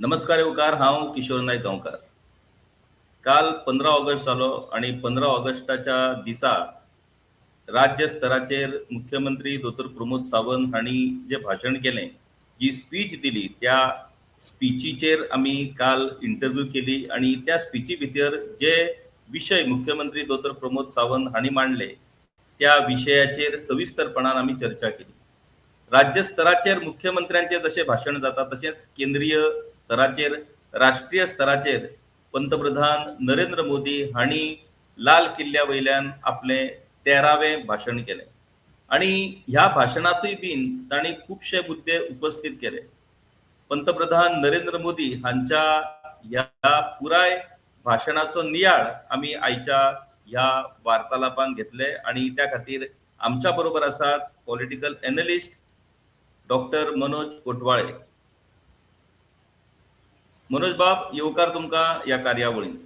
नमस्कार येवकार, हांव किशोर नायक गांवकार. काल 15 ऑगस्ट जालो आणि 15 ऑगस्टाच्या दिसा राज्य स्तराचेर मुख्यमंत्री दोतोर प्रमोद सावंत हांणी जे भाशण केलें, जी स्पीच दिली, त्या स्पीचीचेर आमी काल इंटरव्यू केली आणि त्या स्पीची भितर जे विशय मुख्यमंत्री दोतोर प्रमोद सावंत हांणी मांडले, त्या विशयाचेर सविस्तरपणान आमी चर्चा केली. राज्य स्तराचेर मुख्यमंत्र्यांचे जसे भाशण जाता तसेच केंद्रीय स्तराचेर राष्ट्रीय स्तराचेर पंतप्रधान नरेंद्र मोदी हांणी लाल किल्ल्या वयल्यान आपले 13वें भाशण केले आणि ह्या भाशणातूय बीन तांणी खूबशे मुद्दे उपस्थित केले. पंतप्रधान नरेंद्र मोदी हांच्या ह्या पुराय भाशणाचो नियाळ आमी आयच्या ह्या वार्तालापान घेतले आणि त्या खातीर आमच्या बरोबर आसात political analyst doctor Manoj Kotwale. Manoj बाब, येवकार तुमकां ह्या कार्यावळींत.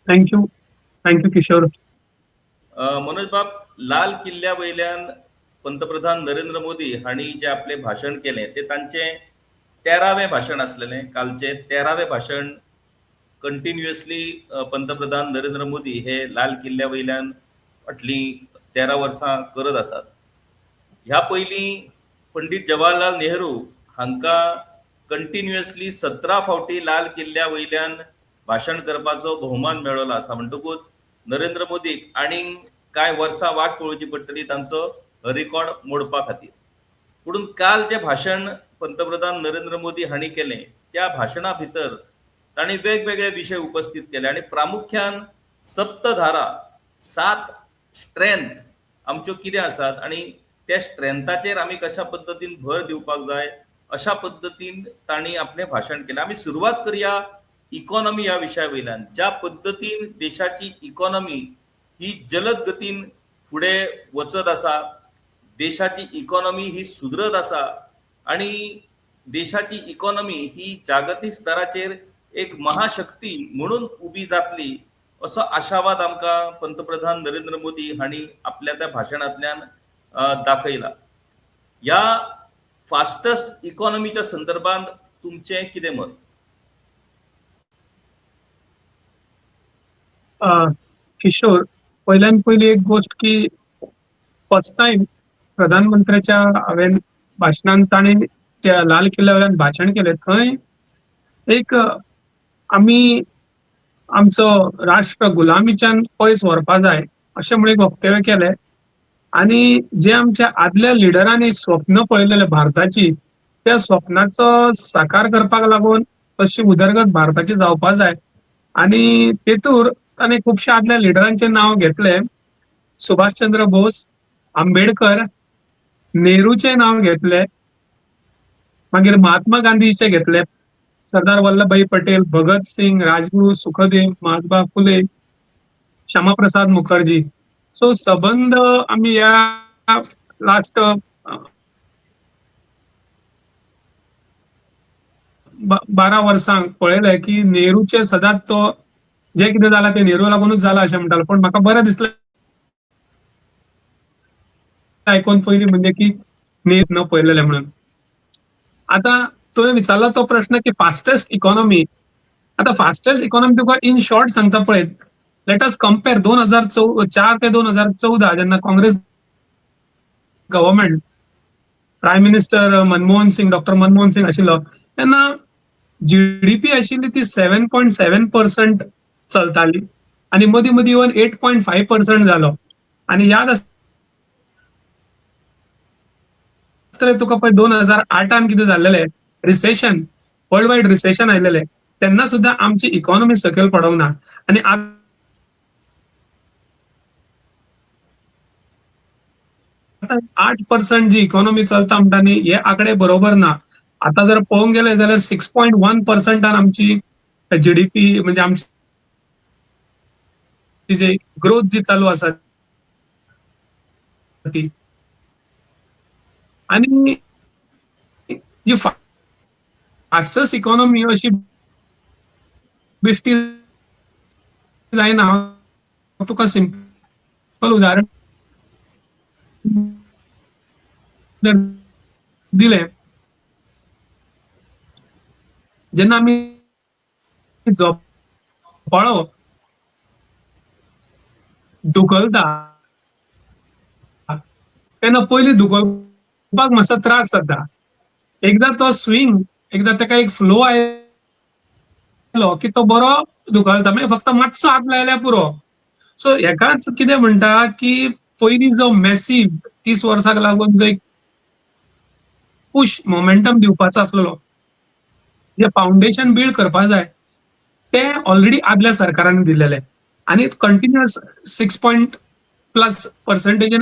थँक्यू किशोर. मनोज बाब, लाल किल्ल्या वयल्यान पंतप्रधान नरेंद्र मोदी हांणी जे आपले भाशण केले ते तांचे 13वें भाशण आसलेलें. कालचे 13वें भाशण कंटिन्युअसली पंतप्रधान नरेंद्र मोदी हे लाल किल्ल्या वयल्यान फाटलीं 13 वर्सां करत आसात. ह्या पयलीं पंडित जवाहरलाल नेहरू हांकां कंटिन्युअसली 17 फावटी लाल किल्ल्या वयल्यान भाशण करपाचो भोवमान मेळ्ळो आसा. म्हणटकूच नरेंद्र मोदीक आनीक कांय वर्सां वाट पळोवची पडटली तांचो रिकॉर्ड मोडपा खातीर. पूण काल जे भाशण पंतप्रधान नरेंद्र मोदी हांणी केलें, त्या भाशणा भितर तांणी वेगवेगळे विशय उपस्थित केले आणि प्रामुख्यान सप्तधारा, 7 स्ट्रेंथ आमच्यो कितें आसात आणि त्या स्ट्रेंथाचेर आमी कशा पद्दतीन भर दिवपाक जाय अशा पद्दतीन तांणी आपलें भाशण केलें. आमी सुरवात करया इकॉनॉमी ह्या विशया वयल्यान. ज्या पद्दतीन देशाची इकॉनॉमी ही जलद गतीन फुडें वचत आसा, देशाची इकॉनॉमी ही सुदरत आसा आणि देशाची इकॉनॉमी ही जागतीक स्तराचेर एक महाशक्ती म्हणून उबी जातली असो आशावाद आमकां पंतप्रधान नरेंद्र मोदी हांणी आपल्या त्या भाशणांतल्यान दाखयला. ह्या फास्टस्ट इकॉनॉमीच्या संदर्भात तुमचें कितें मत? किशोर, पहिल्यान पयली एक गोष्ट की फर्स्ट टाइम प्रधानमंत्र्याच्या हांवें भाशणांत ताणें त्या लाल किल्ल्या वयल्यान भाशण केलें. थंय एक आमी आमचो राष्ट्र गुलामीच्यान पयस व्हरपा जाय अशें म्हणून एक वक्तव्य केलें आणि जे आमच्या आदल्या लिडरांनी स्वप्न पळयलेले भारताची, त्या स्वप्नाचो साकार करपाक लागून अशी उदरगत भारताची जावपा जाय आणि तेतूर ताणें खुबशे आदल्या लिडरांचे नांव घेतले. सुभाषचंद्र बोस, आंबेडकर, नेहरूचे नाव घेतले, मागीर महात्मा गांधीचे घेतले, सरदार वल्लभभाई पटेल, भगत सिंग, राजगुरू, सुखदेव, महात्मा फुले, श्यामाप्रसाद मुखर्जी. सो संबंध आमी या लास्ट 12 वर्सांक पळयलें की नेहरूचे सदांच तो जे कितें जालां ते नेहरू लागूनच जालां अशें म्हणटालो. पण म्हाका बरें दिसलें आयकून पयलीं म्हणजे की नेहरू न पळयलेलें म्हणून. आता तुवें विचारलो तो प्रश्न की फास्टेस्ट इकॉनॉमी. आता फास्टेस्ट इकॉनॉमी तुका इन शॉर्ट सांगता पळय, लेट अस कंपेअर 2004 ते 2014 जेन्ना Congress government prime minister Manmohan Singh, doctor Manmohan Singh आशिल्लो तेन्ना जीडीपी आशिल्ली ती 7.7% चलताली आणि मदीं मदीं इवन 8.5% जालो. आणि याद तुका पळय 2008 कितें जाल्लेलें रिसेशन, वर्ल्ड वायड रिसेशन आयलेलें, तेन्ना सुद्धा आमची इकॉनॉमी सकयल पडोंक ना. आणि 8% जी इकॉनॉमी चलता म्हणटा न्ही, हे आकडे बरोबर ना. आता जर पळोवंक गेले जाल्यार 6.1% आमची जीडीपी म्हणजे आमची जी ग्रोथ जी चालू आसा ती. आणि जी फास्टेस्ट इकॉनॉमी अशी बेश्टी जायना. हांव तुका सिंपल उदाहरण दिलें जेन्ना आमी झोपाळो धुकलता तेन्ना पयलीं धुकलपाक मातसो त्रास जाता. एकदा तो स्विंग, एकदा ताका एक फ्लो आयलो की तो बरो धुकलता. मागीर फक्त मातसो हात लायल्यार पुरो. सो हेकाच कितें म्हणटा की पयलीं जो मेसी 30 वर्सांक लागून जो एक पुश मोमेंटम दिवपाचो आसलेलो, जे फाउंडेशन बिल्ड करपाक जाय, ते ऑलरेडी आदल्या सरकारान दिलेले आणि कंटिन्युअस 6+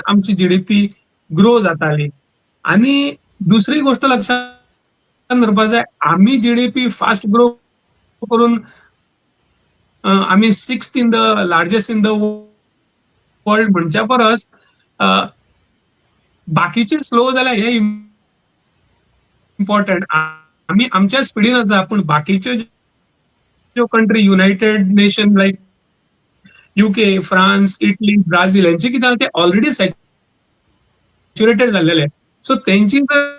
आमची जीडीपी ग्रो जाताली. आणि दुसरी गोष्ट लक्षात धरपाक जाय, आम्ही जीडीपी फास्ट ग्रो करून आम्ही 6th in the largest in the world म्हणच्या परस बाकीचे स्लो जाल्यार हे इम्पॉर्टंट. आम्ही आमच्या स्पीडीन आसा, पूण बाकीच्यो ज्यो country United nation like UK, France, Italy, Brazil यांचे कितें जालें ते ऑलरेडी सॅच्युरेटेड जाल्लेले. सो तेंची जर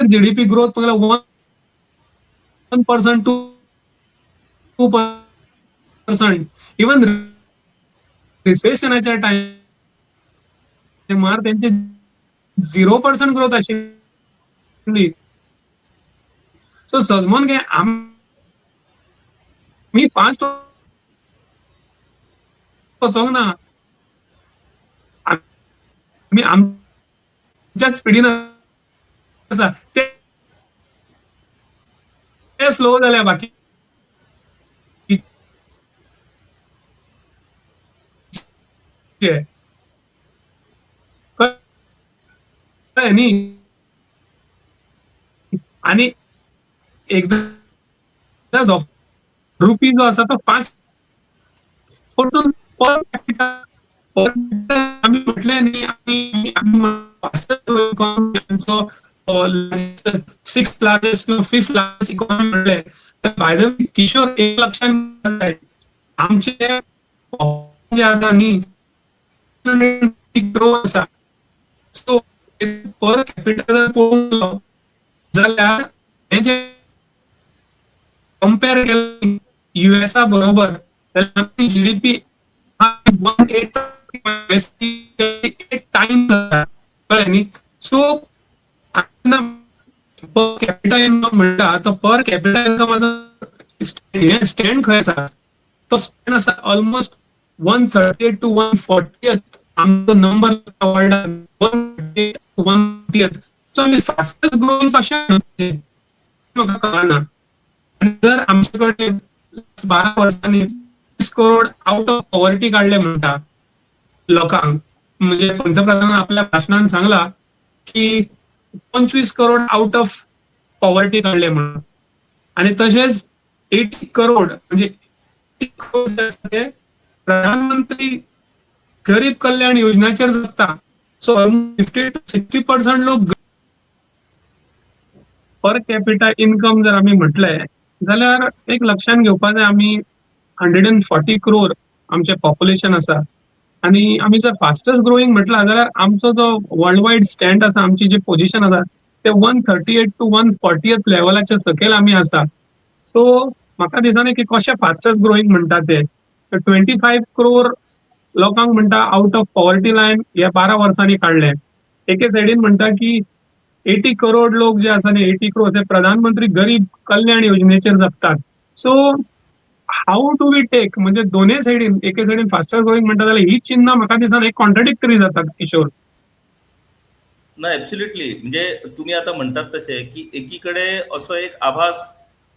जीडीपी ग्रोथ पळयल्यार 1% 2%, इवन रिसेशनाच्या टायमार त्यांची 0% ग्रोथ आशिल्ली. सो समजून घे आमी फास्ट वचोंक ना, आमी आमच्या स्पीडीन आसा, ते स्लो जाल्या बाकी न्ही. आणि एकदा रुपी जो आसा तो फास्ट परतून पर कॅपिटा आम्ही म्हटले न्ही, आम्ही 6th लार्जेस्ट किंवा 5th लार्जेस्ट इकॉनॉमी म्हटले. बाय द वे किशोर, एक लक्षात जाय, आमचे जे आसा न्ही ग्रो आसा. सो पर कॅपिटा जर पळोवंक जाल्यार हेजे कंपेर केलें युएसा बरोबर जाल्यार जीडीपी 1.8 टाइम कळ्ळें न्ही. सो पर कॅपिटा इन्कम म्हणटा तो पर कॅपिटा इन्कमाचो स्टँड खंय आसा, तो स्टँड आसा ऑलमोस्ट 138 to 140th आमचो नंबर वर्ल्डान 138 to 140th. सो आमी फास्टेस्ट ग्रोईंग कशें म्हाका कळना. आणि जर आमचे कडेन 12 वर्सांनी 30 करोड आउट ऑफ पॉवर्टी काढले म्हणटा लोकांक, म्हणजे पंतप्रधानान आपल्या भाषणात सांगला की 25 करोड आउट ऑफ पॉवर्टी काढले म्हणून. आणि तसेच 80 करोड म्हणजे 80 करोड जे आसा ते प्रधानमंत्री गरीब कल्याण योजनेचेर जगता. सो 50 to 60% लोक पर कॅपिटा इन्कम जर आम्ही म्हटले जाल्यार एक लक्षात घेवपाक जाय, आम्ही 140 करोड आमचे पॉप्युलेशन आसा. आणि आम्ही जर फास्टेस्ट ग्रोईंग म्हटला जाल्यार आमचो जो वर्ल्ड वायड स्टँड आसा, आमची जी पोझिशन आसा ते 138 to 140th लेवलाच्या सकयल आम्ही आसा. सो म्हाका दिसना की कशें फास्टेस्ट ग्रोईंग म्हणटा ते 25 करोड लोकांक म्हणटा आउट ऑफ पॉवर्टी लायन हे 12 वर्सांनी काढले. एके सायडीन म्हणटा की 80 करोड लोक जे आसा न्ही, 80 करोड ते प्रधानमंत्री गरीब कल्याण योजनेचेर जगतात. So how do we take, म्हणजे दोन्ही सायडीन, एके सायडीन फास्टेस्ट ग्रोईंग म्हणटा जाल्यार ही चिन्ह म्हाका दिसना एक कॉन्ट्राडिक्टरी जातात किशोर. नाही, ऍब्सोल्युटली. म्हणजे तुम्ही आता म्हणतात तसे की एकीकडे असो एक आभास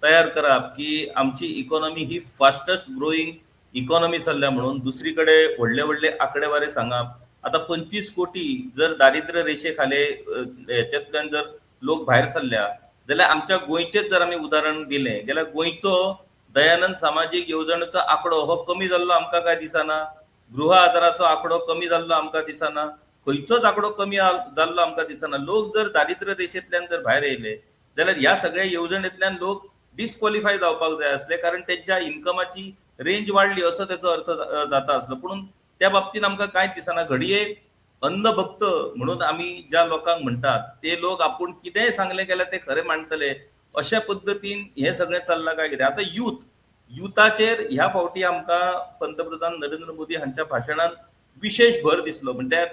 तयार करा की आमची इकॉनॉमी ही फास्टेस्ट ग्रोईंग इकॉनॉमी चालल्या म्हणून, दुसरीकडे व्हडले व्हडले आकडेवारी सांगप. आता 25 कोटी जर दारिद्र्य रेषेखाले ह्याच्यातल्यान जर लोक भायर सरल्या जाल्यार आमच्या गोंयचेच जर आमी उदाहरण दिलें जाल्यार गोंयचो दयानंद सामाजीक येवजणेचो आंकडो हो कमी जाल्लो आमकां काय दिसना. गृह आदाराचो आंकडो कमी जाल्लो आमकां दिसना. खंयचोच आंकडो कमी जाल्लो आमकां दिसना. लोक जर दारिद्र्य रेषेंतल्यान जर भायर येयले जाल्यार ह्या सगळ्या येवजणेंतल्यान लोक डिस्क्वॉलिफाय जावपाक जाय आसले, कारण त्यांच्या इन्कमाची रेंज वाडली असो त्याचो अर्थ जाता आसलो. पूण त्या बाबतीत आमकां कांयच दिसना. घडये अन्नभक्त म्हणून आमी ज्या लोकांक म्हणटात ते लोक आपूण कितेंय सांगले गेल्यार ते खरे मानतले अशा पद्दतीन हे सगळें चल्लां काय कितें आतां युथाचेर ह्या फावटी आमकां पंतप्रधान नरेंद्र मोदी हांच्या भाशणान विशेष भर दिसलो. म्हणल्यार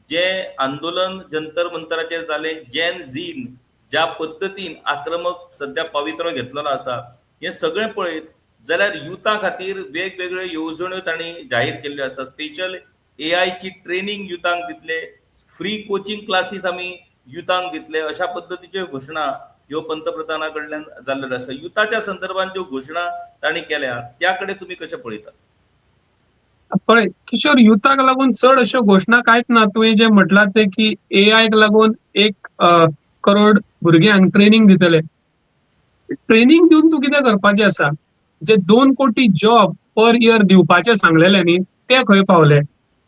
जे आंदोलन जंतर मंतराचेर जालें, जेन झीन ज्या पद्दतीन आक्रमक सध्या पवित्रो घेतलेलो आसा, हे सगळें पळयत जाल्यार युथा खातीर वेगवेगळ्यो येवजण्यो तांणी जाहीर केल्ल्यो आसा. स्पेशल एआयची ट्रेनिंग युथांक दितले, फ्री कोचिंग क्लासीस आमी युथांक दितले, अशा पद्दतीच्यो घोशणा ह्यो पंतप्रधाना कडल्यान जाल्ल्यो आसा. युथाच्या संदर्भात ज्यो घोशणा तांणी केल्या त्या कडेन तुमी कशें पळयतात? पळय किशोर, युथाक लागून चड अश्यो घोशणा कांयच ना. तुवें जे म्हटलां ते की एआयक लागून 1 करोड भुरग्यांक ट्रेनिंग दितले. ट्रेनिंग दिवन तूं कितें करपाचें आसा? जे 2 कोटी जॉब पर इयर दिवपाचे सांगलेले न्ही, ते खंय पावले?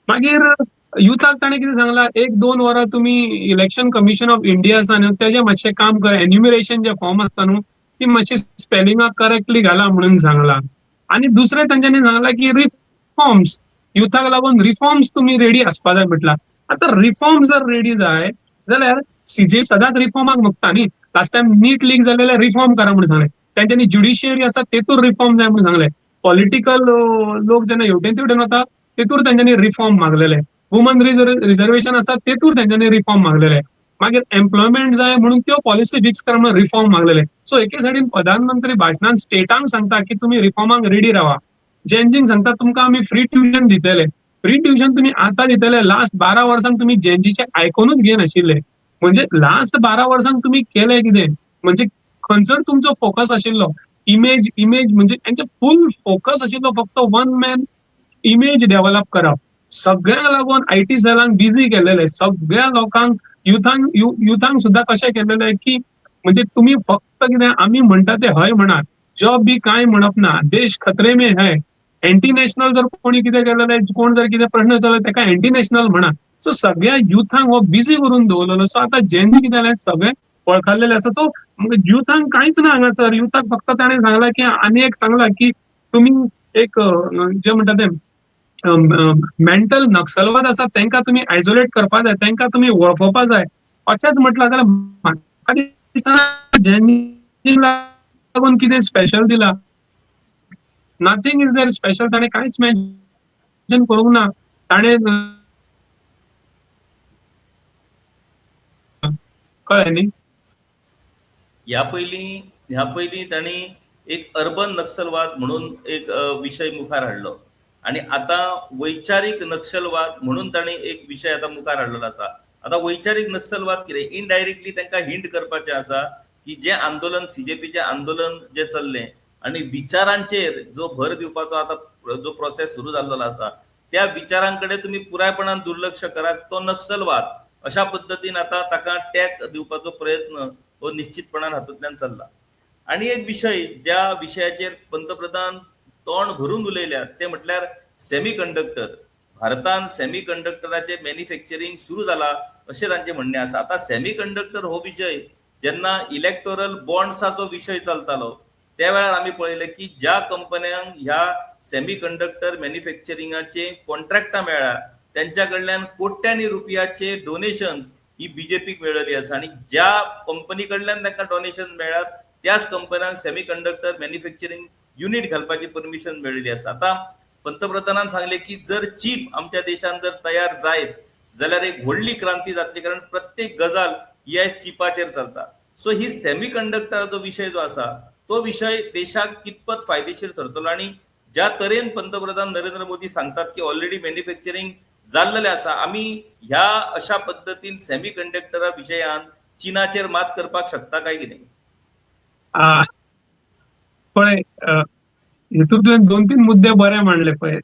मागीर युथाक ताणें कितें सांगलां, 1-2 वरां तुमी इलेक्शन कमिशन ऑफ इंडिया आसा न्हू, तेजें मातशें काम कर. एन्युमरेशन जे फॉर्म आसता न्हू, ती मातशी स्पेलिंगाक करेक्टली घाला म्हणून सांगलां. आनी दुसरें तांच्यांनी सांगलां की रिफॉर्म्स, युथाक लागून रिफॉर्म्स तुमी रेडी आसपा जाय म्हटलां. आतां रिफॉर्म्स जर रेडी जाय जाल्यार सीजे सदांच रिफॉर्माक मागता न्ही. लास्ट टायम नीट लीक जालेले रिफॉर्म करा म्हणून सांगलें. त्यांच्यानी ज्युडिशियरी आसा तेतूर रिफॉर्म जाय म्हणून सांगलें. पॉलिटिकल लोक जेन्ना हेवटेन तेवटेन वता तेतूर तांच्यांनी रिफॉर्म मागलेले. वुमन रिझर्वेशन आसा तेतूर तांच्यांनी रिफॉर्म मागलेले. मागीर एम्प्लॉयमेंट जाय म्हणून त्यो पॉलिसी फिक्स करा म्हणून रिफॉर्म मागलेले. सो एके सायडीन प्रधानमंत्री भाशणान स्टेटांक सांगता की तुमी रिफॉर्माक रेडी रावा. जेनजींक सांगता तुमकां आमी फ्री ट्युशन दितले. फ्री ट्युशन तुमी आतां दितले, लास्ट 12 वर्सांक तुमी जेनजीचे आयकूनच घेनाशिल्ले. म्हणजे लास्ट 12 वर्सांक तुमी केले कितें? म्हणजे खंयसर तुमचो फोकस आशिल्लो? इमेज म्हणजे त्यांचे फुल फोकस आशिल्लो फक्त वन मॅन इमेज डेव्हलप करप. सगळ्यांक लागून आयटी सेलांक बिझी केलेले. सगळ्या लोकांक युथांक सुद्धा कशें केलेले की म्हणजे तुम्ही फक्त कितें आमी म्हणटा ते हय म्हणात, जॉब बी कांय म्हणप ना, देश खतरे में है. एंटी नॅशनल जर कोणी कितें केलेले, कोण जर कितें प्रश्न विचारलो तेका एंटी नॅशनल म्हणा. सो सगळ्या युथांक हो बिझी करून दवरलेलो. सो आतां जेन्जी कितें जालें, सगळे वळखलेले आसा. सो युथांक कांयच ना हांगासर. युथाक फक्त ताणें सांगलां की आनी एक सांगलां की तुमी एक जे म्हणटा ते मेंटल नक्सलवाद आसा तांकां तुमी आयसोलेट करपा जाय, तांकां तुमी वळखोवपा जाय. अशेंच म्हटलां जाल्यार म्हाका दिसना जेन्जीक लागून कितें स्पेशल दिलां. Nothing is their special. ताणें कांयच मेन्शन करूंक ना. ताणें कळ्ळें न्ही. ह्या पयलीं तांणी एक अर्बन नक्सलवाद म्हणून एक विशय मुखार हाडलो आणि आता वैचारीक नक्षलवाद म्हणून तांणी एक विशय आता मुखार हाडलेलो आसा. आता वैचारीक नक्सलवाद कितें? इनडायरेक्टली तांकां हिंट करपाचें आसा की जे आंदोलन सीजेपीचे आंदोलन जे चल्लें आणि विचारांचेर जो भर दिवपाचो आता जो प्रोसेस सुरू जाल्लो आसा, त्या विचारांकडे तुम्ही पुरायपणान दुर्लक्ष करात, तो नक्सलवाद अशा पद्दतीन आता ताका टॅग दिवपाचो प्रयत्न हो निश्चितपणान हातूंतल्यान चल्ला. आणि एक विषय ज्या विशयाचेर पंतप्रधान तोंड भरून उलयल्यात ते म्हटल्यार सेमी कंडक्टर. भारतान सेमी कंडक्टराचे मॅन्युफॅक्चरिंग सुरू जाला अशें तांचें म्हणणें आसा. आता सेमी कंडक्टर हो विशय जेन्ना इलेक्टोरल बॉन्ड्साचो विशय चलतालो त्या वेळार आमी पळयलें की ज्या कंपन्यांक ह्या सेमी कंडक्टर मॅन्युफॅक्चरिंगाचे कॉन्ट्रॅक्टां मेळ्ळ्या त्यांच्या कडल्यान कोट्यांनी रुपयाचे डोनेशन्स ही बीजेपीक मेळिल्ली आसा. आणि ज्या कंपनी कडल्यान तांकां डोनेशन मेळ्ळ्यात त्याच कंपन्यांक सेमी कंडक्टर मॅन्युफॅक्चरिंग युनिट घालपाची परमिशन मेळिल्ली आसा. आता पंतप्रधानान सांगले की जर चीप आमच्या देशान जर तयार जायत जाल्यार एक व्हडली क्रांती जातली, कारण प्रत्येक गजाल ह्या चिपाचेर चलता. सो ही सेमी कंडक्टराचो विशय जो आसा तो विषय देशाक कितपत फायदेशीर ठरतलो. आणि ज्या तरेन पंतप्रधान नरेंद्र मोदी सांगतात की ऑलरेडी मॅन्युफॅक्चरिंग जाल्लेले आसा, आमी ह्या अशा पद्दतीन सेमी कंडक्टरा विशयान चीनाचेर मात करपाक शकता काय कितें? पळय, हितून तुवें 2-3 मुद्दे बरे मांडले. पळय,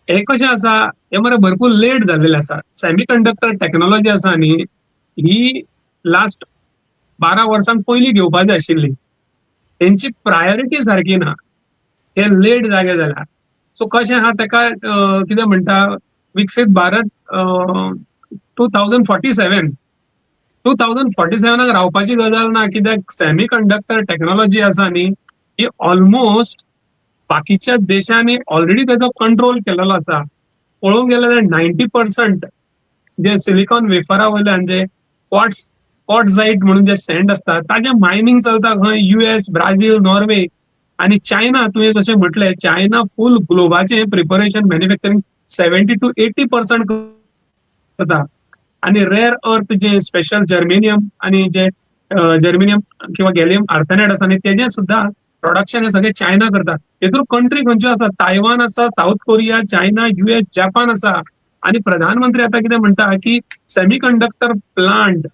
हे कशें आसा, हे मरे भरपूर लेट जाल्लेले आसा. सेमी कंडक्टर टेक्नॉलॉजी आसा न्ही, ही लास्ट 12 वर्सांक पयलीं घेवपा जाय आशिल्ली. तेंची प्रायोरिटी सारकी ना, हे लेट जागे जाल्यार. सो कशें आहा तेका कितें म्हणटा, विकसीत भारत 2047 रावपाची गजाल ना. कित्याक सेमी कंडक्टर टेक्नॉलॉजी आसा न्ही, ही ऑलमोस्ट बाकीच्या देशांनी ऑलरेडी तेजो कंट्रोल केलेलो आसा. पळोवंक गेल्यार 90% जे सिलिकॉन वेफरा वयल्यान जे क्वार्ट्स क्वार्टझाईट म्हणून जे सँड असतात ताजे मायनिंग चलता खंय US, ब्राझील, नॉर्वे आणि चायना. तुवें जशें म्हटलें चायना फूल ग्लोबाचे प्रिपरेशन मॅन्युफॅक्चरिंग 70 to 80% करता. आणि रेअर अर्थ जे स्पेशल जर्मेनियम आणि जे जर्मेनियम किंवा गॅलियम आर्सेनाइड आसा न्ही तेजे सुद्धा प्रोडक्शन हे सगळे चायना करता. हेतून कंट्री खंयच्यो आसा तायवान आसा, south Korea, China, US, Japan आसा. आणि प्रधानमंत्री आता कितें म्हणटा की सेमीकंडक्टर प्लांट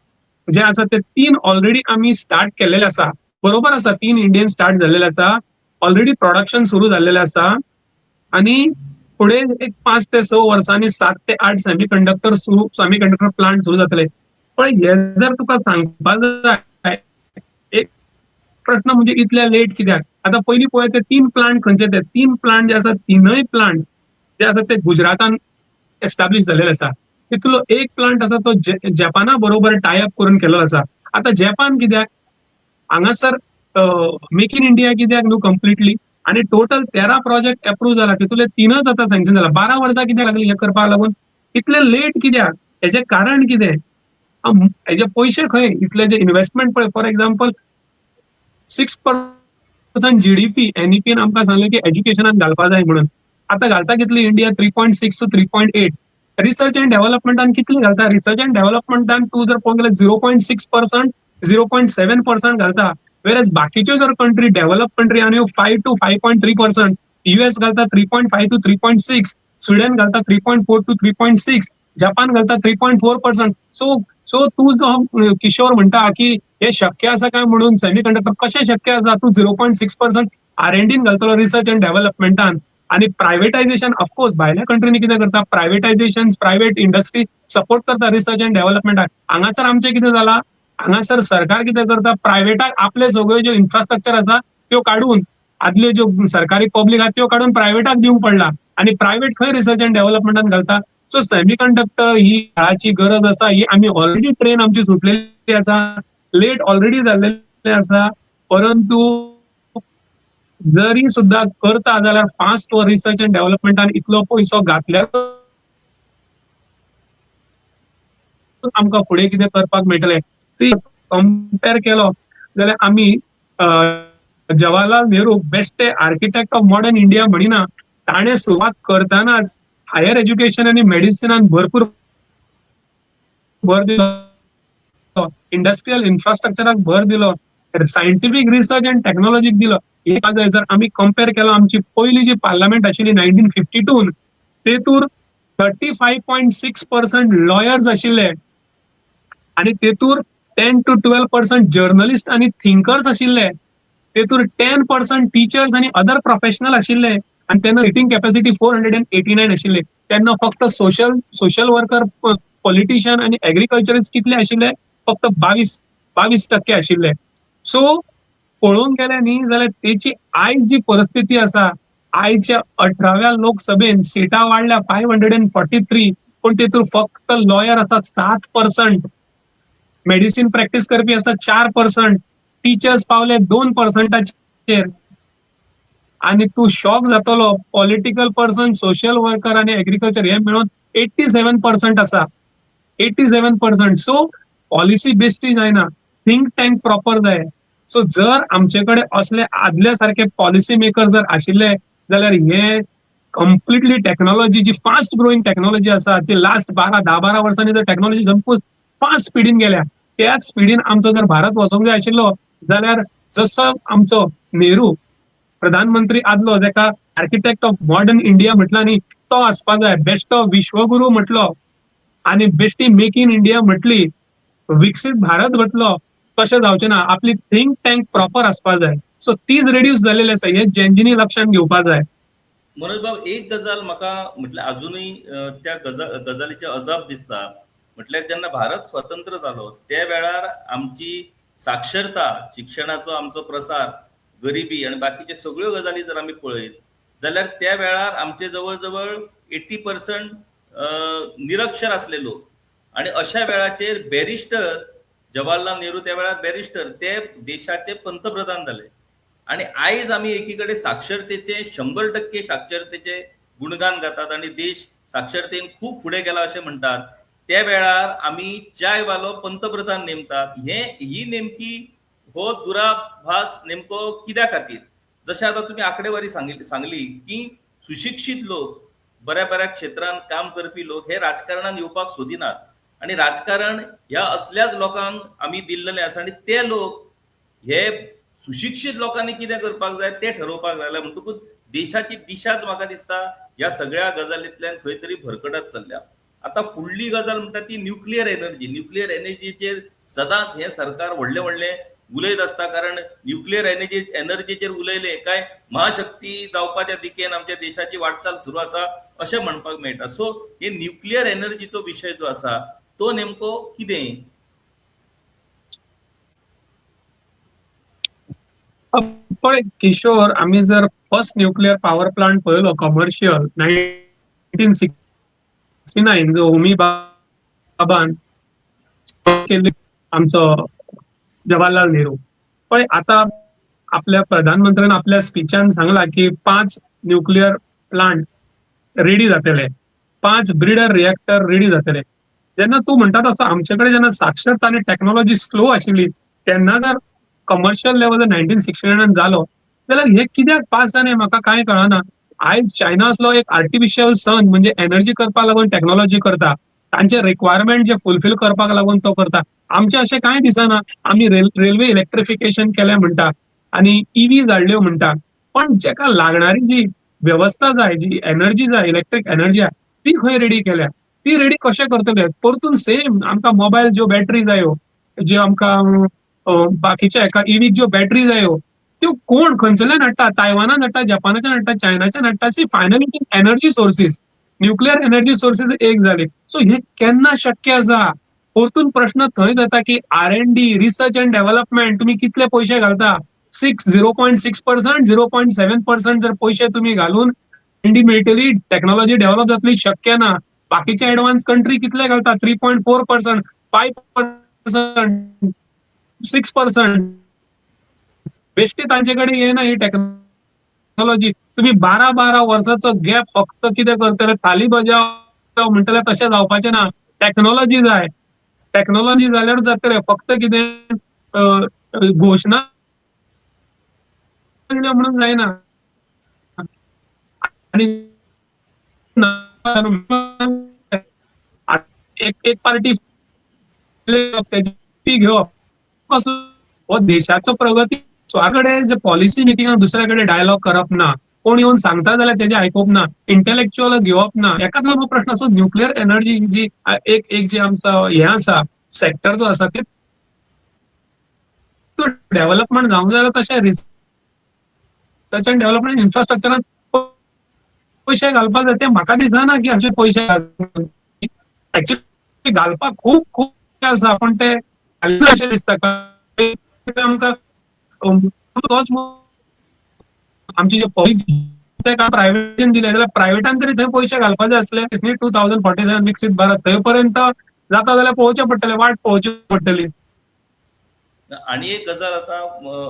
जे आसा ते 3 ऑलरेडी आम्ही स्टार्ट केलेले आसा. बरोबर आसा, 3 इंडियन स्टार्ट झालेले आसा. ऑलरेडी प्रोडक्शन सुरू झालेले आसा. आणि पुढे एक 5 ते 6 वर्सांनी 7 ते 8 सेमीकंडक्टर प्लांट सुरू जातले. पण हे जर तुका सांगपाक जाय एक प्रश्न म्हणजे इतल्या लेट कित्याक? आता पयलीं पळय ते 3 प्लांट खंयचे ते 3 प्लांट जे आसा तीनय प्लांट जे आसा ते गुजरातान एस्टॅब्लिश झालेले आसा. तितूंतलो एक प्लांट आसा तो जपाना बरोबर टायअप करून केलो आसा. आता जपान कित्याक हांगासर मेक इन इंडिया कित्याक न्हू कम्प्लिटली आणि टोटल 13 प्रोजेक्ट अप्रूव्ह जाला. तितूंतले 3च आता सँक्शन जाला. 12 वर्सां कित्याक लागली हे करपाक लागून? इतले लेट कित्याक? हेजें कारण कितें? हेजे पयशे खंय? इतले जे इन्व्हेस्टमेंट पळय फॉर एक्झाम्पल 6% GDP NEPन आमकां सांगलें की एज्युकेशनान घालपा जाय म्हणून. आता घालता कितली इंडिया 3.6 to 3.8. रिसर्च अँड डेव्हलपमेंटान कितली घालता? रिसर्च अँड डेव्हलपमेंटान तू जर पळोवंक गेल्यार 0.6%, 0.7% घालता. वेरएज बाकीच्यो जर कंट्री डेव्हलप कंट्री आनी 5 to 5.3%, US घालता 3.5 to 3.6, स्वीडन घालता 3.4 to 3.6, जपान घालता 3.4%. सो तू जो किशोर म्हणटा की हे शक्य आसा काय म्हणून सेमीकंडक्टर कशें शक्य आसा? तू 0.6% R&D घालतलो रिसर्च अँड डेव्हलपमेंटान. आणि प्रायव्हेटायझेशन ऑफकोर्स भायल्या कंट्रीनी कितें करता? प्रायव्हेटायझेशन प्रायव्हेट इंडस्ट्री सपोर्ट करता रिसर्च अँड डेव्हलपमेंटाक. हांगासर आमचें कितें जाला? हांगासर सरकार कितें करता? प्रायव्हेटाक आपले सगळ्यो ज्यो इन्फ्रास्ट्रक्चर आसा त्यो काडून आदल्यो ज्यो सरकारी पब्लीक आसा त्यो काडून प्रायव्हेटाक दिवंक पडला. आणि प्रायव्हेट खंय रिसर्च अँड डेव्हलपमेंटान घालता? सो सेमीकंडक्टर ही काळाची गरज आसा. ही आमी ऑलरेडी ट्रेन आमची सुटलेली आसा. लेट ऑलरेडी जाल्लेले आसा. परंतु जरी सुद्धा करता जाल्यार फास्ट रिसर्च अँड डेव्हलपमेंटान इतलो पयसो घातल्यार आमकां फुडें कितें करपाक मेळटलें. कंपेर केलो जाल्यार आमी Jawaharlal Nehru best architect of modern India म्हणिना. ताणें सुरवात करतानाच हायर एज्युकेशन आणि मेडिसिनान भरपूर भर दिलो. इंडस्ट्रियल इन्फ्रास्ट्रक्चराक भर दिलो. सायंटिफिक रिसर्च अँड टेक्नॉलॉजीक दिलो. हे जर आमी कंपेर केलो आमची पयली जी पार्लमेंट आशिल्ली 1952 तेतूर 35.6% लॉयर्स आशिल्ले आणि तेतूर 10 to 12% जर्नलिस्ट आणि थिंकर्स आशिल्ले. तेतूर 10% टीचर्स आणि अदर प्रोफेशनल आशिल्ले. आणि तेन्ना सिटींग कॅपॅसिटी 489 आशिल्ले. तेन्ना फक्त सोशल वर्कर, पॉलिटिशियन आणि एग्रीकल्चरिस्ट कितले आशिल्ले? फक्त 22% आशिल्ले. सो पळोवंक गेले न्ही जाल्यार तेची आयज जी परिस्थिती आसा, आयच्या 18व्या लोकसभेन सिटां वाडल्या 543, पण तेतूर फक्त लॉयर आसा 7%, मेडिसिन प्रॅक्टिस करपी आसा 4%, टीचर्स पावले 2%. आणि तू शॉक जातलो, पॉलिटिकल पर्सन, सोशल वर्कर आणि एग्रीकल्चर हे मिळून 87% आसा. 87%. सो पॉलिसी बेस्टी जायना. थिंक टँक प्रॉपर जाय. सो जर आमचेकडे असले आदल्या सारखे पॉलिसी मेकर जर आशिल्ले जाल्यार हे कम्प्लिटली टेक्नॉलॉजी जी फास्ट ग्रोईंग टेक्नॉलॉजी आसा जी लास्ट 10-12 वर्सांनी जर टेक्नॉलॉजी संपून फास्ट स्पिडीन गेल्या, त्याच स्पिडीन आमचो जर भारत वचोंक जाय आशिल्लो जाल्यार जसो आमचो नेहरू प्रधानमंत्री आदलो जाका आर्किटेक्ट ऑफ मॉडर्न इंडिया म्हटला न्ही, तो आसपाक जाय. बेस्ट ऑफ विश्वगुरू म्हटलो आणि बेस्टी मेक इन इंडिया म्हटली, विकसित भारत म्हटलो. तशें जावचें ना. आपली थिंक टँक प्रॉपर आसपाक जाय. सो तीच रेड्यूस जाल्लेली आसा. हे जेंजीनी लक्षात घेवपाक जाय. मनोज बाब, एक गजाल म्हाका म्हटल्यार अजूनय त्या गजालीचे अजाप दिसता. म्हटल्यार जेन्ना भारत स्वतंत्र जालो त्या वेळार आमची साक्षरता, शिक्षणाचो आमचो प्रसार, गरिबी आणि बाकीचे सगळ्यो गजाली जर आमी पळयत जाल्यार त्या वेळार आमचे जवळ जवळ 80% निरक्षर असले लोक. आणि अशा वेळाचेर बॅरिस्टर जवाहरलाल नेहरू त्या वेळार बॅरिस्टर ते देशाचे पंतप्रधान झाले. आणि आयज आमी एकीकडे साक्षरतेचे 100% साक्षरतेचे गुणगान गातात आणि देश साक्षरतेन खूप फुडें गेला अशें म्हणटात. त्या वेळार आम्ही चायवालो पंतप्रधान नेमतात ही नेमकी हो दुराभास नेमको कित्या खातीर? जशें आता तुम्ही आकडेवारी सांगली की सुशिक्षित लोक बऱ्या बऱ्या क्षेत्रांत काम करपी लोक हे राजकारणात येवपाक सोदिनात आणि राजकारण ह्या असल्याच लोकांक आम्ही दिल्लेले आसा आणि ते लोक हे सुशिक्षित लोकांनी कितें करपाक जाय ते ठरोवपाक लागल्या म्हणटकूच देशाची दिशाच म्हाका दिसता ह्या सगळ्या गजालींतल्यान खंय तरी भरकटत चल्ल्या. आता फुडली गजाल म्हणटा ती न्यूक्लियर एनर्जीचेर सदांच हे सरकार व्हडले व्हडले उलयत असता कारण न्यूक्लियर एनर्जीचेर उलयले काय महाशक्ती जावपाच्या दिकेन आमच्या देशाची वाटचाल सुरू आसा अशें म्हणपाक मेळटा. सो हे न्यूक्लियर एनर्जीचो विशय जो आसा तो नेमको कितें? पण किशोर, आम्ही जर फर्स्ट न्यूक्लियर पॉवर प्लांट पळयलो कमर्शियल 1969 जो होमी बाबान केले आमचो जवाहरलाल नेहरू. पण आता आपल्या प्रधानमंत्र्यान आपल्या स्पीचान सांगला की 5 न्यूक्लियर प्लांट रेडी जातले, 5 ब्रिडर रिएक्टर रेडी जातले. जेन्ना तू म्हणटा तसो आमच्याकडे जेन्ना साक्षरता आणि टेक्नॉलॉजी स्लो आशिल्ली तेन्ना जर कमर्शियल लेवल 1969 जालो जाल्यार हे कित्याक पास जाले म्हाका कांय कळना. आयज चायना असलो एक आर्टिफिशियल सन म्हणजे एनर्जी करपाक लागून टेक्नॉलॉजी करता, तांचे रिक्वायरमेंट जे फुलफिल करपाक लागून तो करता. आमचे अशें कांय दिसना. आमी रेल्वे इलेक्ट्रिफिकेशन केलें म्हणटा आणि ईव्ही जाळल्यो म्हणटा, पण जेका लागणारी जी व्यवस्था जाय, जी एनर्जी जाय, इलेक्ट्रिक एनर्जी आहे ती खंय रेडी केल्या? ती रेडी कशें करतले? परतून सेम आमकां मोबायल ज्यो बॅटरी जायो, ज्यो आमकां बाकीच्या एका ईव्हीक ज्यो बॅटरी जायो त्यो कोण खंयसरल्यान हाडटा? तायवानान हाडटा, जपानाच्यान हाडटा, चायनाच्यान हाडटा. See finally energy sources, nuclear energy sources एक जाले. सो हे केन्ना शक्य आसा? परतून प्रश्न थंय जाता की R&D, रिसर्च अँड डेव्हलपमेंट तुम्ही कितले पयशे घालता? 0.6%, 0.7% जर पयशे तुम्ही घालून R&D मेळटली, टेक्नॉलॉजी डेव्हलप जातली, शक्य ना. बाकीचे ऍडव्हान्स कंट्री कितले घालता? 3.4%, 5%, 6%. बेश्टी तांचेकडे येना ही टेक्नॉलॉजी. तुम्ही 12 वर्षाचो गॅप फक्त कितें करतले? थाली बजाव म्हणटले तशें जावपाचें ना. टेक्नॉलॉजी जाय. टेक्नॉलॉजी जाल्यार जातले. फक्त कितें घोशणा म्हणून जायना. आणि एक पार्टी घेवप कसो हो देशाचो प्रगती स्वाकडे जे पॉलिसी मिटिंगाक दुसऱ्याकडे डायलॉग करप ना, कोण येऊन सांगता जाल्यार तेजे आयकप ना, इंटेलेक्च्युअल घेवप ना. एकाच लागून प्रश्न असो न्यूक्लियर एनर्जी जी एक जे आमचो हे आसा सेक्टर जो आसा ते डेव्हलपमेंट जावंक जाय तशें रिसर्च अँड डेव्हलपमेंट इन्फ्रास्ट्रक्चरान पयशे घालपाक जाय. ते म्हाका दिसना की अशे पयशे एक्चुअली घालपाक खूप खूप आसा पण ते अशें दिसता आमकां तोच आमचे जे पब्लीक प्रायव्हेटान दिले जाल्यार प्रायव्हेटान तरी थंय पयशे घालपाक जाय असले 2047 विकसीत भारत थंय पर्यंत जाता जाल्यार पळोवचें पडटलें, वाट पळोवची पडटली. आणि एक गजाल आता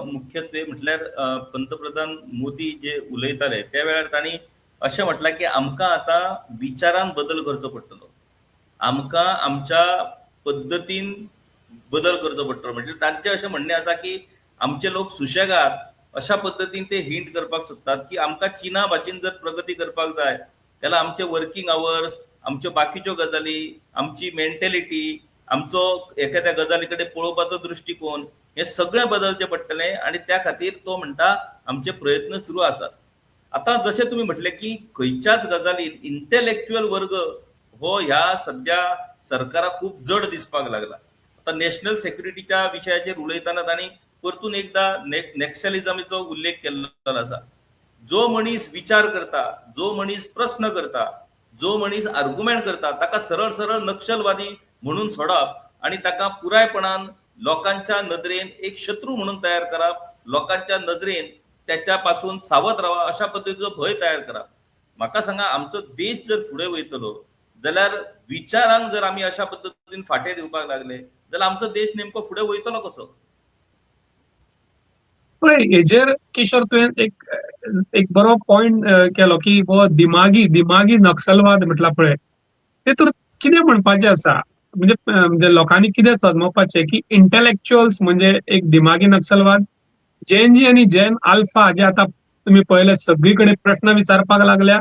मुख्यत्वे म्हटल्यार पंतप्रधान मोदी जे उलयताले त्या वेळार तांणी अशें म्हटलां की आमकां आता विचारान बदल करचो पडटलो, आमकां आमच्या पद्दतीन बदल करचो पडटलो. म्हणजे तांचें अशें म्हणणें आसा की आमचे लोक सुशेगाद अशा पद्दतीन ते हिंट करपाक सोदतात की आमकां चीना भाशेन जर प्रगती करपाक जाय जाल्यार आमचे वर्किंग आवर्स, आमच्यो बाकीच्यो गजाली, आमची मेंटॅलिटी, आमचो एखाद्या गजाली कडेन पळोवपाचो दृश्टिकोन हे सगळें बदलचें पडटलें आणि त्या खातीर तो म्हणटा आमचे प्रयत्न सुरू आसात. आता जशें तुमी म्हटलें की खंयच्याच गजालीन इंटेलेक्च्युअल वर्ग हो ह्या सध्या सरकाराक खूब जड दिसपाक लागला. आता नॅशनल सेक्युरिटीच्या विशयाचेर उलयतना तांणी परतून एकदा नॅक्सलिझमाचो उल्लेख केल्लो आसा. जो मनीस विचार करता, जो मनीस प्रश्न करता, जो मनीस आर्ग्युमेंट करता ताका सरळ सरळ नक्षलवादी म्हणून सोडप आणि ताका पुरायपणान लोकांच्या नदरेन एक शत्रू म्हणून तयार करप, लोकांच्या नदरेन त्याच्या पासून सावध रावा अशा पद्धतीचो भय तयार करप. म्हाका सांगा आमचो देश जर फुडें वयतलो जाल्यार विचारांक जर आमी अशा पद्धतीन फाटे दिवपाक लागले जाल्यार आमचो देश नेमको फुडें वयतलो कसो? पण हेजेर किशोर तुवें एक बरो पॉइंट केलो की दिमागी नक्षलवाद म्हटला पळय तेतून कितें म्हणपाचें आसा म्हणजे लोकांनी कितें समजपाचें की इंटेलेक्च्युअल्स म्हणजे एक दिमागी नक्षलवाद, जेन जी आणि जेन अल्फा जे आता तुम्ही पळयले सगळीकडे प्रश्न विचारपाक लागल्या.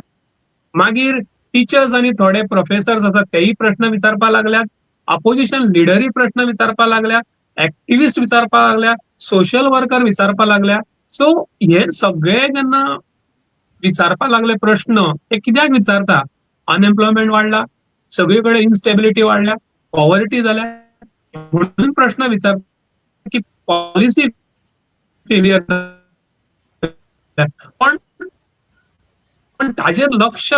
मागीर टीचर्स आणि थोडे प्रोफेसर्स आसात तेही प्रश्न विचारपाक लागल्यात. अपोजिशन लिडरही प्रश्न विचारपाक लागल्या. ऍक्टिव्हिस्ट विचारपाक लागल्या. सोशल वर्कर विचारपाक लागल्या. सो हे सगळे जेन्ना विचारपाक लागले प्रश्न ते कित्याक विचारता? अनएम्प्लॉयमेंट वाडला, सगळीकडे इन्स्टेबिलिटी वाडल्या, पॉवर्टी जाल्या, म्हणून प्रश्न विचार की पॉलिसी फेलियर पण पण ताजेर लक्ष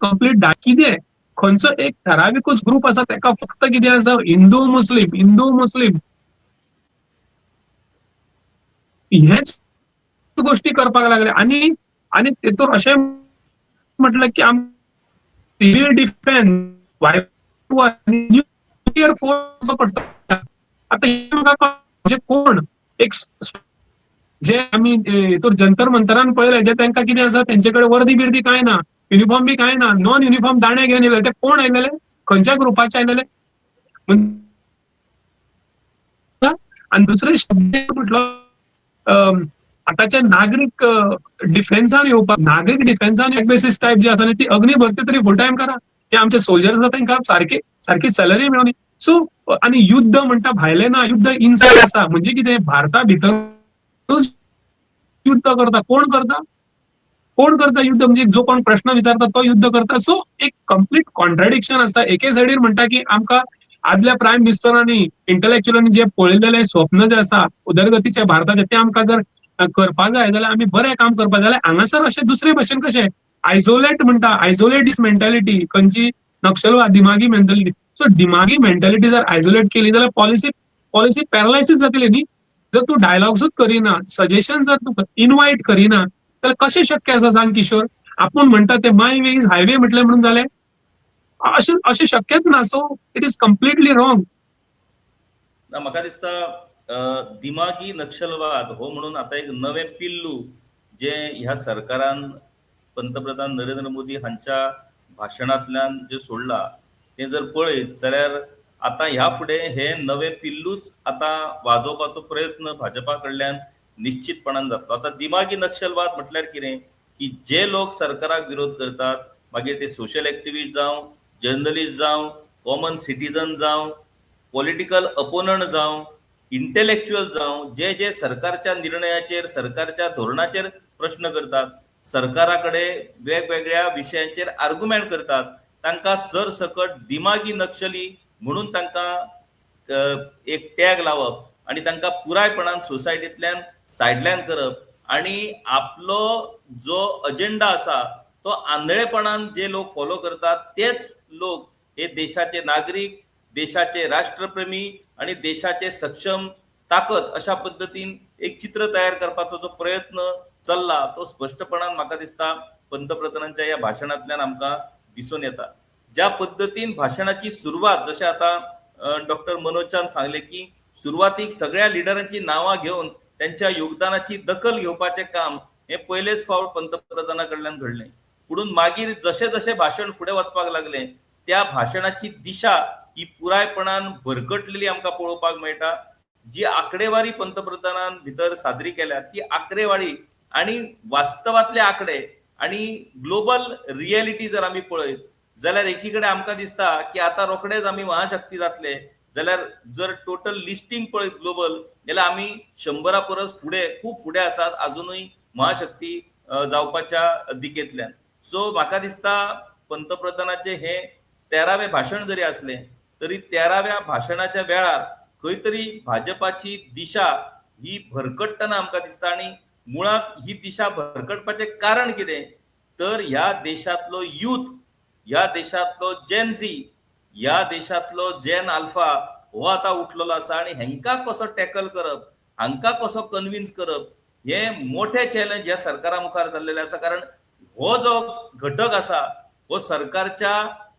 कंप्लीट कितें खंयचो एक ठराविकूच ग्रुप आसा तेका फक्त कितें आसा हिंदू मुस्लीम हेच गोष्टी करपाक लागले आणि आणि तेतून अशें म्हटलं की सिव्हिल डिफेन्स न्यूक्लियर फोर्स पडटा आता हे म्हाका म्हणजे कोण एक जे आम्ही हितूर जंतर मंतरान पळयले जे तांकां कितें आसा तेंचेकडे वर्दी बिर्दी काय ना, युनिफॉर्म बी काय ना, नॉन युनिफॉर्म दाणे घेवन येयले ते कोण आयलेले? खंयच्या ग्रुपाचे आयलेले? आणि दुसरे शब्द म्हटलं आताच्या नागरिक डिफेन्सान येवपाक नागरिक डिफेन्सान एक बेसिस टायप जी आसा ती अग्नी भरती तरी फुल टायम करा. जे आमचे सोल्जर्स आसा तांकां सारकी सॅलरी मेळोनी. सो आणि युद्ध म्हणटा भायले ना युद्ध इनसायड आसा म्हणजे कितें भारता भितर युद्ध करता कोण करता युद्ध म्हणजे जो कोण प्रश्न विचारता तो युद्ध करता. सो एक कंप्लीट कॉन्ट्राडिक्शन आसा. एके सायडीर म्हणटा की आमकां आदल्या प्रायम मिनिस्टरांनी इंटलेक्च्युअलांनी जे पळयलेले स्वप्न जे आसा उदरगतीचे भारताचे ते आमकां जर करपाक जाय जाल्यार आमी बरें काम करपाक जाय जाल्यार हांगासर अशें दुसरे भशेन कशें आयसोलेट म्हणटा आयसोलेट इस मेंटॅलिटी खंयची नक्षलवाद दिमागी मेंटॅलिटी. सो दिमागी मेंटॅलिटी जर आयसोलेट केली जाल्यार पॉलिसी पॅरालायसीस जातली न्ही. जर तू डायलॉग्सूच करिना सजेशन जर तू इनवायट करिना जाल्यार कशें शक्य आसा सांग किशोर. आपूण म्हणटा ते माय वे इज हायवे म्हटलें म्हणून जालें अशें शक्यच ना. So it is completely wrong. म्हाका दिसता दिमागी नक्षलवाद हो म्हणून आता एक नवें पिल्लू जे ह्या सरकारान पंतप्रधान नरेंद्र मोदी हांच्या भाशणांतल्यान जे सोडला ते जर पळयत जाल्यार आता ह्या फुडें हे नवे पिल्लूच आता वाजोवपाचो प्रयत्न भाजपा कडल्यान निश्चितपणान जातलो. आता दिमागी नक्षलवाद म्हटल्यार कितें की जे लोक सरकाराक विरोध करतात मागीर ते सोशल एक्टिविस्ट जावं जर्नलिस्ट जावं कॉमन सिटीजन जावं पॉलिटिकल अपोनंट जावं इंटेलेक्च्युअल जावं जे सरकारच्या निर्णयाचेर सरकारच्या धोरणाचेर प्रश्न करतात सरकाराकडे वेगवेगळ्या विशयांचेर आर्ग्युमेंट करतात तांकां सरसकट दिमागी नक्षली म्हणून तांकां एक टॅग लावप आणि तांकां पुरायपणान सोसायटींतल्यान सायडलायन करप आणि आपलो जो अजेंडा आसा तो आंधळेपणान जे लोक फॉलो करतात तेच लोक हे देशाचे नागरीक देशाचे राष्ट्रप्रेमी आणि देशाचे सक्षम ताकद अशा पद्धतीन एक चित्र तयार करपाचो जो प्रयत्न चल्ला तो स्पष्टपणान म्हाका दिसता पंतप्रधानांच्या या भाशणांतल्यान आमकां दिसून येता. ज्या पद्धतीन भाशणाची सुरवात जशें आता डॉक्टर मनोजान सांगले की सुरवातीक सगळ्या लिडरांची नांवां घेवन त्यांच्या योगदानाची दखल घेवपाचें काम हे पयलेच फावट पंतप्रधाना कडल्यान घडलें. पुढून मागीर जशें जशें भाशण फुडें वचपाक लागलें त्या भाशणाची दिशा ही पुरायपणान भरकटलेली आमकां पळोवपाक मेळटा. जी आंकडेवारी पंतप्रधानान भितर सादरी केल्या ती आंकडेवारी आणि वास्तवातले आंकडे आणि ग्लोबल रियलिटी जर आमी पळयत जाल्यार एकीकडे आमकां दिसता की आता रोखडेच आमी महाशक्ती जातले जाल्यार जर टोटल लिस्टिंग पळयत ग्लोबल जाल्यार आमी 100 परस फुडें खूब फुडें आसात अजुनूय महाशक्ती जावपाच्या दिकेंतल्यान. सो म्हाका दिसता पंतप्रधानाचे हे 13वें भाशण जरी असलें तरी 13व्या भाशणाच्या वेळार खंय तरी भाजपाची दिशा ही भरकटतना आमकां दिसता आणि मुळात ही दिशा भरकटपाचें कारण कितें तर ह्या देशातलो यूथ ह्या देशातलो जेन झी ह्या देशातलो जेन अल्फा हो आता उठलेलो आसा आणि हेंकां कसो टॅकल करप हांकां कसो कन्विन्स करप हे मोठे चॅलेंज ह्या सरकारा मुखार जाल्लेले आसा. कारण हो जो घटक आसा हो सरकारच्या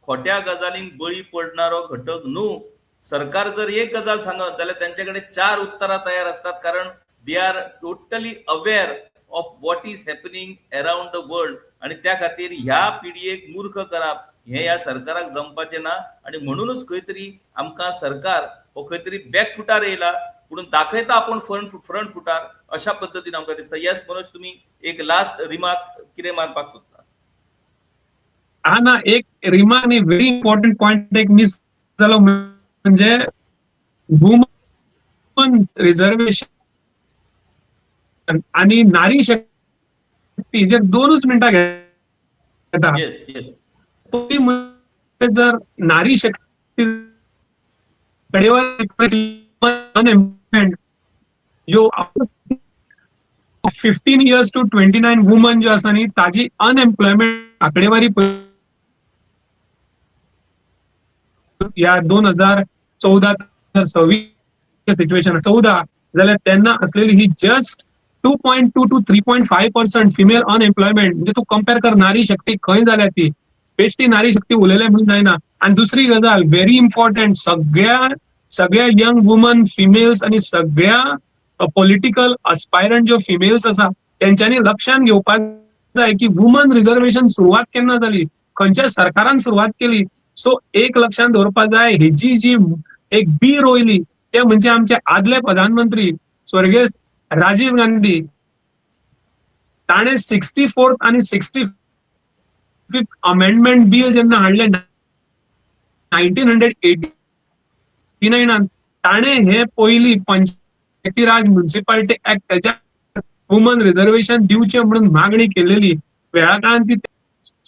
खोट्या गजालींक बळी पडणारो घटक न्हू. सरकार जर एक गजाल सांगत जाल्यार त्यांच्याकडे 4 उत्तरां तयार असतात कारण they are totally aware of what is happening around the world आणि त्या खातीर ह्या पिढयेक मूर्ख करप हे ह्या सरकाराक जमपाचें ना आणि म्हणूनच खंय तरी आमकां सरकार हो खंय तरी बॅक फुटार येयला म्हणून दाखयता आपण फ्रंट फुटार अशा पद्दतीन आमकां दिसता. येस मनोज, तुम्ही एक लास्ट रिमार्क कितें मारपाक सोदता? हा ना, एक रिमार्क आणि व्हेरी इम्पॉर्टंट पॉइंट एक मिस झालो म्हणजे वुमन रिझर्वेशन आणि नारी शक्ती जे 2च मिनिटं घेता. येस येस जर नारी शक्ती अनएम्प्लॉयमेंट जो 15 years to 29 वुमन जो आसा न्ही ताजी अनएम्प्लॉयमेंट आकडेवारी या 2014-16 सिच्युएशन 14 जाल्यार तेन्ना असलेली ही जस्ट 2.2 to 3.5% फिमेल अनएम्प्लॉयमेंट. म्हणजे तू कंपेअर कर नारी शक्ती खंय जाल्या ती बेश्टी नारी शक्ती उलयले म्हणून जायना. आणि दुसरी गजाल व्हेरी इम्पॉर्टंट, सगळ्या यंग वुमन फिमेल्स आणि सगळ्या पॉलिटिकल अस्पायरंट जो फिमेल्स आसा त्यांच्यानी लक्षात घेवपाक जाय की वुमन रिझर्वेशन सुरवात केन्ना जाली, खंयच्या सरकारान सुरवात केली. सो एक लक्षात दवरपाक जाय, हेची जी एक बी रोयली ते म्हणजे आमचे आदले प्रधानमंत्री स्वर्गीय राजीव गांधी. ताणे 64th आणि 65th अमेंडमेंट बिल जेन्ना हाडले 1989 ताणे हे पयली पंचायती राज म्युनिसिपालिटी ऍक्ट त्याच्या वुमन रिझर्वेशन दिवचे म्हणून मागणी केलेली. वेळा काळान ती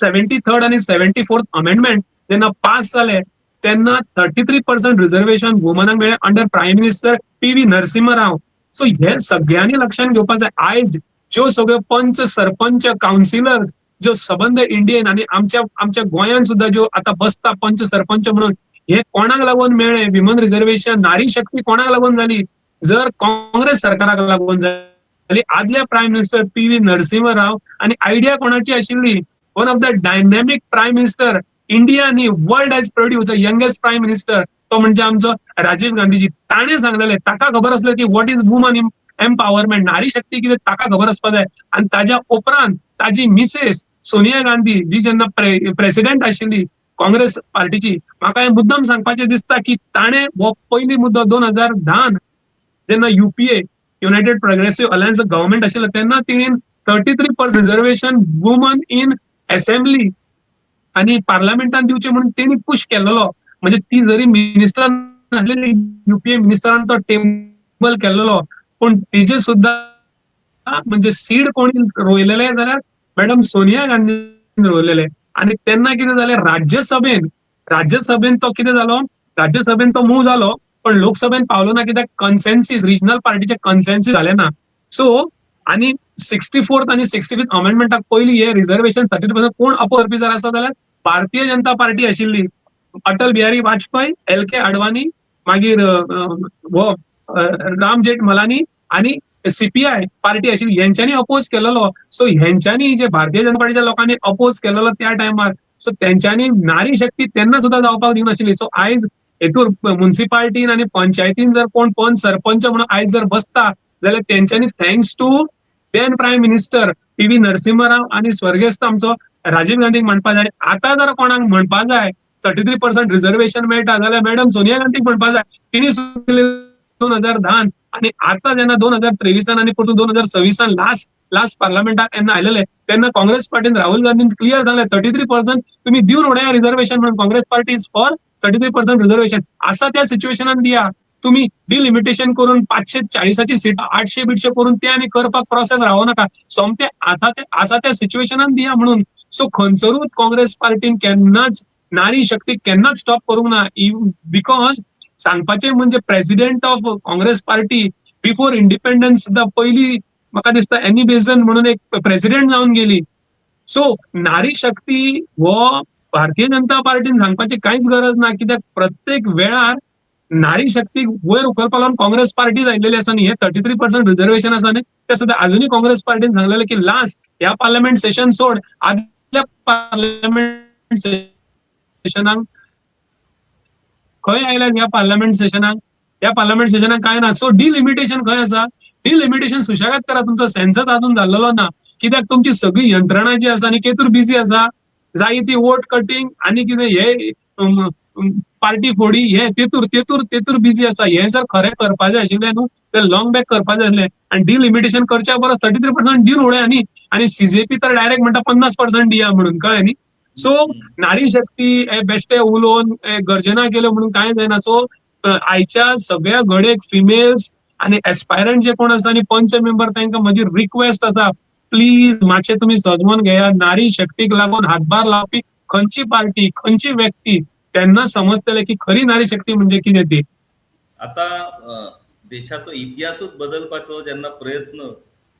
73rd आणि 74th अमेंडमेंट जेन्ना पास जाले तेन्ना 33% रिझर्वेशन वुमनांक मेळ्ळे under prime minister PV Narasimha. So हे सगळ्यांनी लक्षात घेवपाक जाय. आयज ज्यो सगळ्यो पंच सरपंच काउन्सिलर ज्यो सबंद इंडियन आणि आमच्या गोंयान सुद्धा ज्यो आता बसता पंच सरपंच म्हणून हे कोणाक लागून मेळ्ळे विमन रिझर्वेशन, नारी शक्ती कोणाक लागून जाली? जर काँग्रेस सरकाराक लागून जाली. आदले प्राईम मिनिस्टर PV नरसिंह आणि आयडिया कोणाची आशिल्ली? One of the dynamic prime minister India आणि world has produce youngest prime minister, तो म्हणजे आमचो राजीव गांधीजी. ताणे सांगलेले, ताका खबर असले की व्हॉट इज वुमन एम्पावरमेंट, नारी शक्ती कितें ताका खबर आसपाक जाय. आणि ताज्या उपरांत ताजी मिसेस सोनिया गांधी जी जेन्ना प्रेसिडेंट आशिल्ली काँग्रेस पार्टीची, म्हाका हे मुद्दम सांगपाचें दिसता की ताणे हो पयली मुद्दो 2010 जेन्ना UPA United progressive alliance government आशिल्लो तेन्ना तिणेन 33% रिझर्वेशन वुमन इन असेंब्ली आणि पार्लमेंटान दिवचे म्हणून त्यांनी पुश केलेलो. म्हणजे ती जरी मिनिस्टर नासलेली UPA मिनिस्टरान तो टेबल केलेलो, पण तिचे सुद्धा म्हणजे सीड कोणी रोयलेले जाल्यार मॅडम सोनिया गांधीन रोयलेले. आणि तेन्ना कितें जालें, राज्यसभेन तो कितें जालो, राज्यसभेन तो मूव जालो पण लोकसभेन पावलो ना, कित्याक कन्सेन्सीस रिजनल पार्टीचे कन्सेन्सीस जाले ना. सो आणि 64th आणि 65th अमेंडमेंटाक पयली हे रिझर्वेशन 33% कोण अपरपी जर आसा जाल्यार भारतीय जनता पार्टी आशिल्ली. अटल बिहारी वाजपेयी, LK आडवाणी, मागीर राम जेठमलानी आणि CPI पार्टी आशिल्ली, यांच्यांनी अपोज केलेलो. सो ह्यांच्यांनी जे भारतीय जनता पार्टीच्या लोकांनी अपोज केलेलो त्या टायमार, सो त्यांच्यांनी नारी शक्ती तेन्ना सुद्धा जावपाक दिनाशिल्ली. सो आयज हेतूर म्युनिसिपालिटीन आणि पंचायतीन जर कोण पंच सरपंच म्हणून आयज जर बसता जाल्यार त्यांच्यांनी thanks to then prime minister PV Narasimha आणि स्वर्गेस्त आमचो राजीव गांधीक म्हणपाक जाय. आता जर कोणाक म्हणपाक जाय 33% रिझर्वेशन मेळटा जाल्यार मॅडम सोनिया गांधीक म्हणपाक जाय. तिणी 2010 आणि आता जेन्ना 2023 आणि परतून 2026 लास्ट पार्लमेंटाक जेन्ना आयलेले तेन्ना काँग्रेस पार्टीन राहुल गांधीन क्लियर जालें 33% तुम्ही दिवन उडया रिझर्वेशन म्हणून. Congress party is for 33% reservation. असा त्या सिच्युएशनान दिया तुम्ही डिलिमिटेशन करून 540ची सीट 800-800 करून ते आणि करपाक प्रोसेस रावो नका. सोमते आसा त्या सिच्युएशनान दिया म्हणून. सो खंयसरूच काँग्रेस पार्टीन केन्नाच नारी शक्ती केन्नाच स्टॉप करूंक ना. बिकॉज सांगपाचें म्हणजे president of Congress party before independence सुद्धा पयली म्हाका दिसता एनी बेझंट म्हणून एक प्रेसिडेंट जावन गेली. सो नारी शक्ती हो भारतीय जनता पार्टीन सांगपाची कांयच गरज ना, कित्याक प्रत्येक वेळार नारी शक्तीक वयर उखलपाक लागून काँग्रेस पार्टी जाल्लेली आसा न्ही. हे 33% रिझर्वेशन आसा न्ही ते सुद्धा अजूनही काँग्रेस पार्टीन सांगलेले की लास्ट ह्या पार्लमेंट सेशन सोड आदल्या पार्लमेंट सेशनाक खंय आयल्यात ह्या पार्लमेंट सेशनाक काय ना. सो डिलिमिटेशन खंय आसा, डिलिमिटेशन सुशेगाद करा. तुमचो सेन्सस अजून जाल्लो ना, कित्याक तुमची सगळी यंत्रणा जी आसा न्ही केतूर बिझी आसा. जाय ती वोट कटिंग आनी कितें हे पार्टी फोडी हे तेतूर बिजी आसा. हे जर खरें करपा जाय आशिल्लें न्हू तर लॉंग बॅक करपा जाय आसलें आनी डिलिमिटेशन करच्या परस 33% डील उडया न्ही. आणि सीजेपी तर डायरेक्ट म्हणटा 50% दिया म्हणून, कळ्ळें न्ही. सो नारी शक्ती हे बेश्टे उलोवन गर्जना केल्यो म्हणून कांय जायना. सो आयच्या सगळ्या घडयेक फिमेल्स आणि एस्पायरंट जे कोण आसा आनी पंच मेंबर तांकां म्हजी रिक्वेस्ट आसा, प्लीज मातशें तुमी सजमून घेयात. नारी शक्तीक लागून हातभार लावपी खंयची पार्टी खंयची व्यक्ती त्यांना समजतले की खरी नारी शक्ती म्हणजे कितें ती. आता देशाचो इतिहासूच बदलपाचो जेन्ना प्रयत्न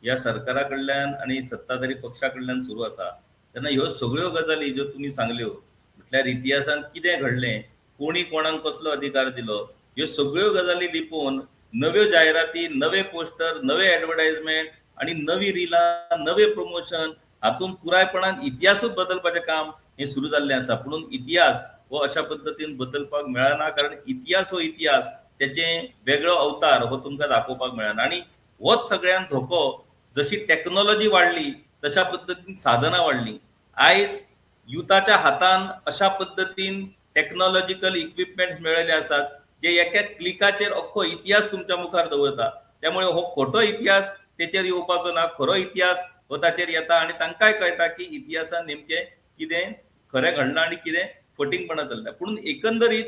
या सरकाराकडल्यान आणि सत्ताधारी पक्षाकडल्यान सुरू आसा तेन्ना ह्यो सगळ्यो गजाली ज्यो तुमी सांगल्यो म्हटल्यार इतिहासान कितें घडलें, कोणी कोणाक कसलो अधिकार दिलो, ह्यो सगळ्यो गजाली लिपोवन नव्यो जायराती, नवे पोस्टर, नवे ऍडव्हर्टायजमेंट आणि नवी रिलां, नवे प्रमोशन हातून पुरायपणान इतिहासूच बदलपाचें काम हे सुरू जाल्लें आसा. पुणून इतिहास हो अशा पद्दतीन बदलपाक मेळना, कारण इतिहास हो इतिहास त्याचे वेगळो अवतार हो तुमकां दाखोवपाक मेळना. आणि होच सगळ्यान धोको. जशी टेक्नॉलॉजी वाडली तशा पद्दतीन साधनां वाडली. आयज युथाच्या हातान अशा पद्दतीन टेक्नॉलॉजिकल इक्विपमेंट्स मेळयले आसात जे एका क्लिकाचेर अख्खो इतिहास तुमच्या मुखार दवरता. त्यामुळे हो खोटो इतिहास तेचेर येवपाचो ना, खरो इतिहास हो ताचेर येता आणि तांकांय कळटा की इतिहासान नेमकें कितें खरें घडलां आणि कितें फटींगपणां चल्ल्या. पूण एकंदरीत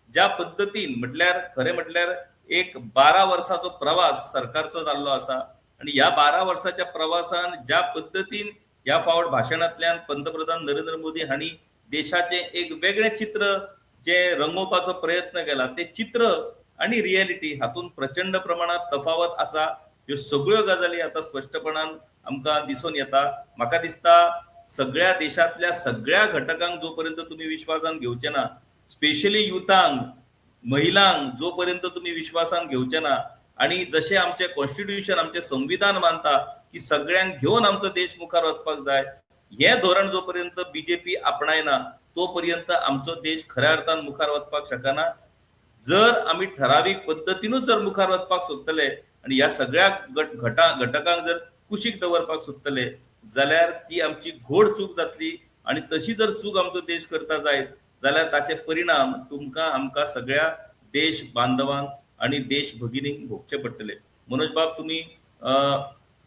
ज्या पद्दतीन म्हटल्यार खरें म्हटल्यार एक 12 वर्साचो प्रवास सरकारचो जाल्लो आसा आणि ह्या 12 वर्साच्या प्रवासान ज्या पद्दतीन ह्या फावट भाशणांतल्यान पंतप्रधान नरेंद्र मोदी हांणी देशाचे एक वेगळें चित्र जे रंगोवपाचो प्रयत्न केला, ते चित्र आणि रियालिटी हातून प्रचंड प्रमाणात तफावत आसा. ह्यो सगळ्यो गजाली आता स्पष्टपणान आमकां दिसून येता. म्हाका दिसता सगळ्या देशातल्या सगळ्या घटकांक जोपर्यंत तुम्ही विश्वासान घेवचे ना, स्पेशली युथांक, महिलांक जोपर्यंत तुम्ही विश्वासान घेवचे ना, आणि जसे आमचे कॉन्स्टिट्यूशन आमचे संविधान मानता की सगळ्यांक घेऊन आमचो देश मुखार वचपाक जाय, हे धोरण जोपर्यंत बीजेपी आपणायना तोपर्यंत आमचो देश खऱ्या अर्थान मुखार वचपाक शकना. जर आम्ही ठराविक पद्धतीनूच जर मुखार वचपाक सोदतले आणि ह्या सगळ्या घटकांक जर कुशीक दवरपाक सोदतले जाल्यार ती आमची घोड चूक जातली. आणि तशी जर चूक आमचो देश करता जायत जाल्यार ताचे परिणाम तुमकां आमकां सगळ्या देश बांधवांक आणि देश भगिनींक भोगचे पडटले. मनोज बाब, तुम्ही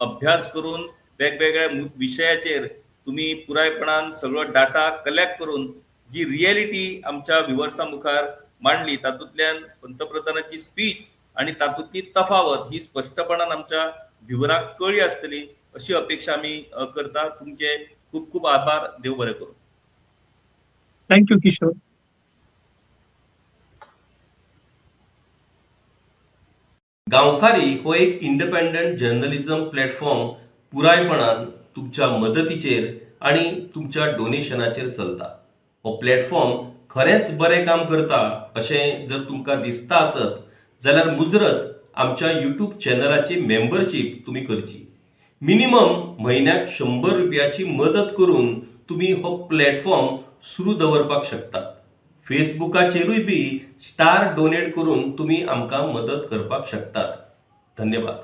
अभ्यास करून वेगवेगळ्या विशयाचेर तुम्ही पुरायपणान सगळो डाटा कलेक्ट करून जी रियालिटी आमच्या व्ह्युअर्सां मुखार मांडली, तातूंतल्यान पंतप्रधानाची स्पीच आणि तातूंतली तफावत ही स्पष्टपणान आमच्या व्ह्युअरांक कळ्ळी आसतली अशी अपेक्षा आमी करता. तुमचे खूप खूप आभार. देव बरें करूं. थँक्यू किशोर. गांवकारी हो एक इंडिपेंडंट जर्नलिझम प्लॅटफॉर्म पुरायपणान तुमच्या मदतीचेर आणि तुमच्या डोनेशनाचेर चलता. हो प्लॅटफॉर्म खरेंच बरें काम करता अशें जर तुमकां दिसता आसत जाल्यार मुजरत आमच्या यूट्यूब चॅनलाची मेंबरशीप तुम्ही करची. मिनिमम म्हयन्याक 100 रुपयाची मदत करून तुम्ही हो प्लॅटफॉर्म सुरू दवरपाक शकतात. फेसबुकाचेरूय बी स्टार डोनेट करून तुम्ही आमकां मदत करपाक शकतात. धन्यवाद.